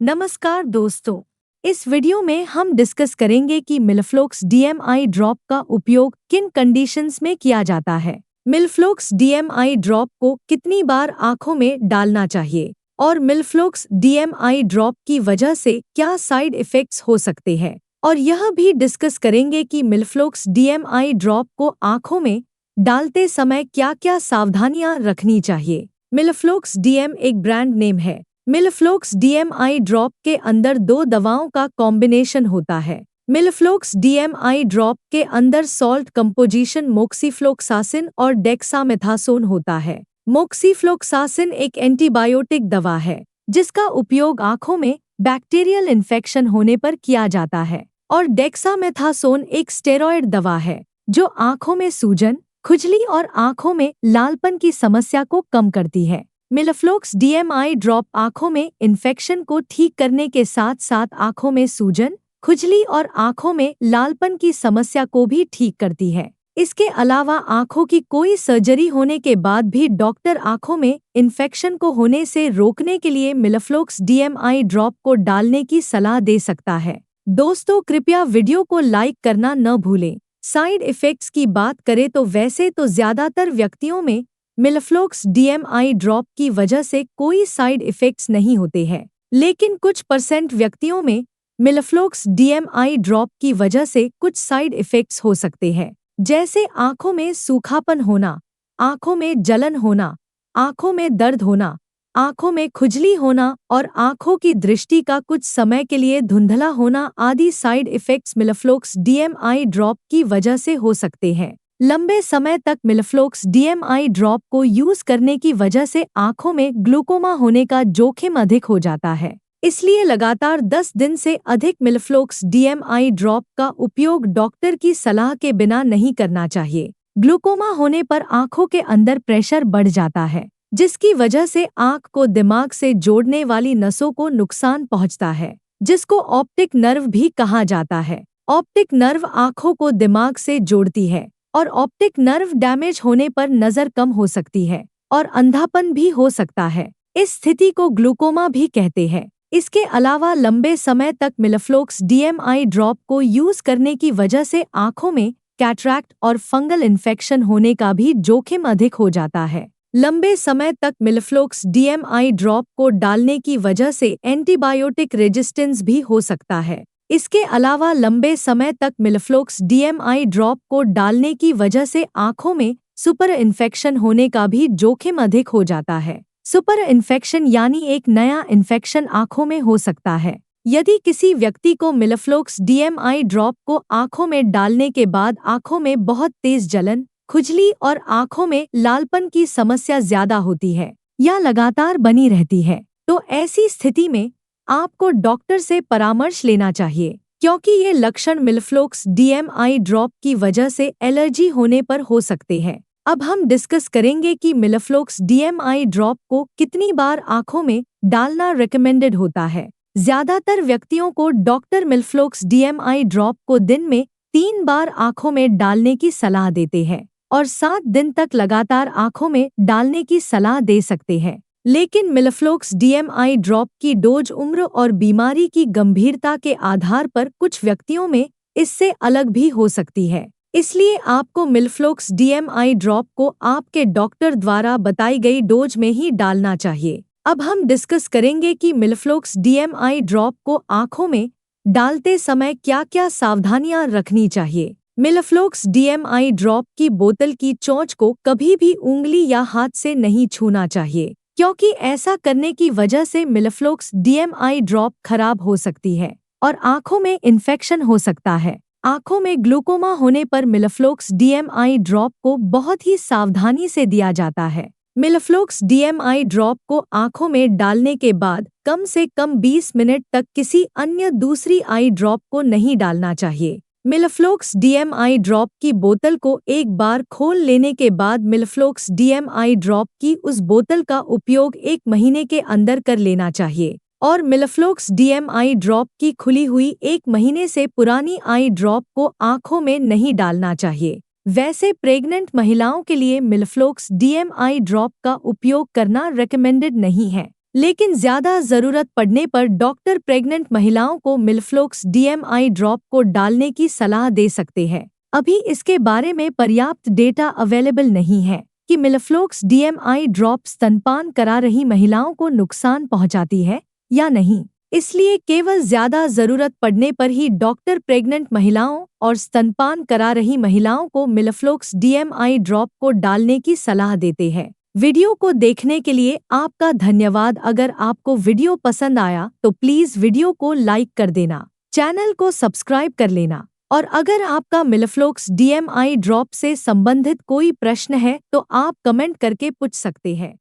नमस्कार दोस्तों। इस वीडियो में हम डिस्कस करेंगे कि मिलफ्लोक्स डीएमआई ड्रॉप का उपयोग किन कंडीशंस में किया जाता है। मिलफ्लोक्स डीएमआई ड्रॉप को कितनी बार आंखों में डालना चाहिए और मिलफ्लोक्स डीएमआई ड्रॉप की वजह से क्या साइड इफ़ेक्ट्स हो सकते हैं। और यह भी डिस्कस करेंगे कि मिलफ्लोक्स डीएमआई ड्रॉप को आंखों में डालते समय क्या-क्या सावधानियां रखनी चाहिए। मिलफ्लोक्स डीएम एक ब्रांड नेम है। मिलफ्लोक्स डीएमआई ड्रॉप के अंदर दो दवाओं का कॉम्बिनेशन होता है। मिलफ्लोक्स डीएमआई ड्रॉप के अंदर सॉल्ट कंपोजिशन मोक्सीफ्लोक्सासिन और डेक्सामेथासोन होता है। मोक्सीफ्लोक्सासिन एक एंटीबायोटिक दवा है जिसका उपयोग आंखों में बैक्टीरियल इन्फेक्शन होने पर किया जाता है, और डेक्सामेथासोन एक स्टेरॉयड दवा है जो आंखों में सूजन, खुजली और आंखों में लालपन की समस्या को कम करती है। मिलफ्लोक्स डीएमआई ड्रॉप आंखों में इन्फेक्शन को ठीक करने के साथ साथ आंखों में सूजन, खुजली और आंखों में लालपन की समस्या को भी ठीक करती है। इसके अलावा आंखों की कोई सर्जरी होने के बाद भी डॉक्टर आंखों में इन्फेक्शन को होने से रोकने के लिए मिलफ्लोक्स डीएमआई ड्रॉप को डालने की सलाह दे सकता है। दोस्तों, कृपया वीडियो को लाइक करना न भूलें। साइड इफ़ेक्ट्स की बात करें तो वैसे तो ज़्यादातर व्यक्तियों में मिलफ्लोक्स डीएमआई ड्रॉप की वजह से कोई साइड इफ़ेक्ट्स नहीं होते हैं, लेकिन कुछ % व्यक्तियों में मिलफ्लोक्स डीएमआई ड्रॉप की वजह से कुछ साइड इफ़ेक्ट्स हो सकते हैं, जैसे आंखों में सूखापन होना, आंखों में जलन होना, आंखों में दर्द होना, आंखों में खुजली होना और आंखों की दृष्टि का कुछ समय के लिए धुंधला होना आदि साइड इफ़ेक्ट्स मिलफ्लोक्स डीएमआई ड्रॉप की वजह से हो सकते हैं। लंबे समय तक मिलफ्लोक्स डीएमआई ड्रॉप को यूज करने की वजह से आंखों में ग्लूकोमा होने का जोखिम अधिक हो जाता है। इसलिए लगातार 10 दिन से अधिक मिलफ्लोक्स डीएमआई ड्रॉप का उपयोग डॉक्टर की सलाह के बिना नहीं करना चाहिए। ग्लूकोमा होने पर आंखों के अंदर प्रेशर बढ़ जाता है, जिसकी वजह से आंख को दिमाग से जोड़ने वाली नसों को नुकसान पहुंचता है, जिसको ऑप्टिक नर्व भी कहा जाता है। ऑप्टिक नर्व आंखों को दिमाग से जोड़ती है, और ऑप्टिक नर्व डैमेज होने पर नज़र कम हो सकती है और अंधापन भी हो सकता है। इस स्थिति को ग्लूकोमा भी कहते हैं। इसके अलावा लंबे समय तक मिलफ्लोक्स डीएमआई ड्रॉप को यूज करने की वजह से आंखों में कैटरैक्ट और फंगल इन्फेक्शन होने का भी जोखिम अधिक हो जाता है। लंबे समय तक मिलफ्लोक्स डीएमआई ड्रॉप को डालने की वजह से एंटीबायोटिक रेजिस्टेंस भी हो सकता है। इसके अलावा लंबे समय तक मिलफ्लोक्स डीएमआई ड्रॉप को डालने की वजह से आंखों में सुपर इन्फेक्शन होने का भी जोखिम अधिक हो जाता है। सुपर इन्फेक्शन यानी एक नया इन्फेक्शन आंखों में हो सकता है। यदि किसी व्यक्ति को मिलफ्लोक्स डीएमआई ड्रॉप को आंखों में डालने के बाद आंखों में बहुत तेज जलन, खुजली और आंखों में लालपन की समस्या ज्यादा होती है या लगातार बनी रहती है, तो ऐसी स्थिति में आपको डॉक्टर से परामर्श लेना चाहिए, क्योंकि ये लक्षण मिलफ्लोक्स डीएमआई ड्रॉप की वजह से एलर्जी होने पर हो सकते हैं। अब हम डिस्कस करेंगे कि मिलफ्लोक्स डीएमआई ड्रॉप को कितनी बार आंखों में डालना रिकमेंडेड होता है। ज्यादातर व्यक्तियों को डॉक्टर मिलफ्लोक्स डीएमआई ड्रॉप को दिन में 3 बार आंखों में डालने की सलाह देते हैं और 7 दिन तक लगातार आंखों में डालने की सलाह दे सकते हैं। लेकिन मिलफ्लोक्स डीएमआई ड्रॉप की डोज उम्र और बीमारी की गंभीरता के आधार पर कुछ व्यक्तियों में इससे अलग भी हो सकती है। इसलिए आपको मिलफ्लोक्स डीएमआई ड्रॉप को आपके डॉक्टर द्वारा बताई गई डोज में ही डालना चाहिए। अब हम डिस्कस करेंगे कि मिलफ्लोक्स डीएमआई ड्रॉप को आंखों में डालते समय क्या-क्या सावधानियां रखनी चाहिए। मिलफ्लोक्स डीएमआई ड्रॉप की बोतल की चोंच को कभी भी उंगली या हाथ से नहीं छूना चाहिए, क्योंकि ऐसा करने की वजह से मिलफ्लोक्स डीएमआई ड्रॉप खराब हो सकती है और आंखों में इन्फेक्शन हो सकता है। आंखों में ग्लूकोमा होने पर मिलफ्लोक्स डीएमआई ड्रॉप को बहुत ही सावधानी से दिया जाता है। मिलफ्लोक्स डीएमआई ड्रॉप को आंखों में डालने के बाद कम से कम 20 मिनट तक किसी अन्य दूसरी आई ड्रॉप को नहीं डालना चाहिए। मिलफ्लोक्स डीएमआई ड्रॉप की बोतल को एक बार खोल लेने के बाद मिलफ्लोक्स डीएमआई ड्रॉप की उस बोतल का उपयोग 1 महीने के अंदर कर लेना चाहिए, और मिलफ्लोक्स डीएमआई ड्रॉप की खुली हुई 1 महीने से पुरानी आई ड्रॉप को आंखों में नहीं डालना चाहिए। वैसे प्रेग्नेंट महिलाओं के लिए मिलफ्लोक्स डीएमआई ड्रॉप का उपयोग करना रिकमेंडेड नहीं है, लेकिन ज्यादा जरूरत पड़ने पर डॉक्टर प्रेग्नेंट महिलाओं को मिल्फ्लोक्स डीएमआई ड्रॉप को डालने की सलाह दे सकते हैं। अभी इसके बारे में पर्याप्त डेटा अवेलेबल नहीं है कि मिल्फ्लोक्स डीएमआई ड्रॉप स्तनपान करा रही महिलाओं को नुकसान पहुंचाती है या नहीं। इसलिए केवल ज्यादा जरूरत पड़ने पर ही डॉक्टर प्रेग्नेंट महिलाओं और स्तनपान करा रही महिलाओं को मिल्फ्लोक्स डीएमआई ड्रॉप को डालने की सलाह देते हैं। वीडियो को देखने के लिए आपका धन्यवाद। अगर आपको वीडियो पसंद आया तो प्लीज वीडियो को लाइक कर देना, चैनल को सब्सक्राइब कर लेना और अगर आपका मिल्फ्लोक्स डीएमआई ड्रॉप से संबंधित कोई प्रश्न है तो आप कमेंट करके पूछ सकते हैं।